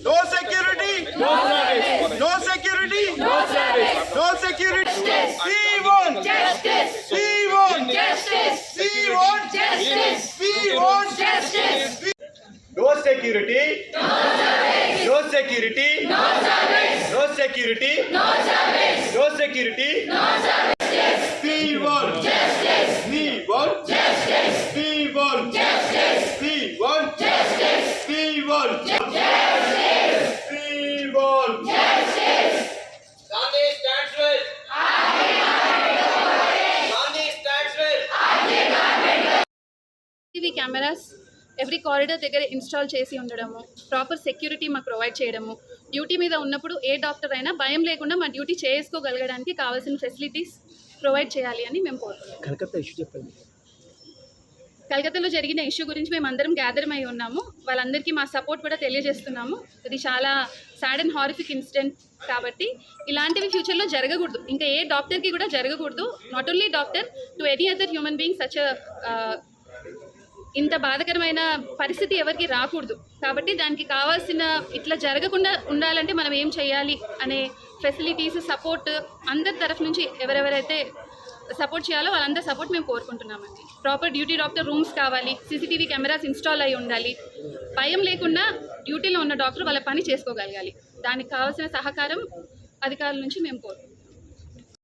No security. No service. No security. No service. No security. We want justice. We want justice. We want justice. We want justice. No security. No service. No security. No service. No security. No service. No security. No service. We want justice. We want justice. We want justice. We want justice. We want justice. We want justice. Gandhi stands with. Gandhi stands with. TV cameras every corridor దగ్గర install చేసి ఉండడము, proper security మాకు provide చేయడము, duty మీద ఉన్నప్పుడు ఏ doctor అయినా భయం లేకుండా మా డ్యూటీ చేసుకోగలగడానికి కావాల్సిన ఫెసిలిటీస్ ప్రొవైడ్ చేయాలి అని మేము కోరుతున్నాం. కలకత్తా ఇష్యూ చెప్పండి. కలకత్తాలో జరిగిన ఇష్యూ గురించి మేము అందరం గ్యాదర్ అయి ఉన్నాము. వాళ్ళందరికీ మా సపోర్ట్ కూడా తెలియజేస్తున్నాము. ఇది చాలా సాడ్ అండ్ హారిఫిక్ ఇన్సిడెంట్ కాబట్టి ఇలాంటివి ఫ్యూచర్లో జరగకూడదు, ఇంకా ఏ డాక్టర్కి కూడా జరగకూడదు. Not only doctor, to any other human being such ఇంత బాధకరమైన పరిస్థితి ఎవరికి రాకూడదు. కాబట్టి దానికి కావాల్సిన ఇట్లా జరగకుండా ఉండాలంటే మనం ఏం చేయాలి అనే ఫెసిలిటీస్, సపోర్ట్ అందరి తరఫు నుంచి ఎవరెవరైతే సపోర్ట్ చేయాలో వాళ్ళందరి సపోర్ట్ మేము కోరుకుంటున్నామండి. ప్రాపర్ డ్యూటీ డాక్టర్ రూమ్స్ కావాలి, సీసీటీవీ కెమెరాస్ ఇన్స్టాల్ అయి ఉండాలి. భయం లేకుండా డ్యూటీలో ఉన్న డాక్టర్ వాళ్ళ పని చేసుకోగలగాలి. దానికి కావాల్సిన సహకారం అధికారుల నుంచి మేము కోరుకుంటున్నాం.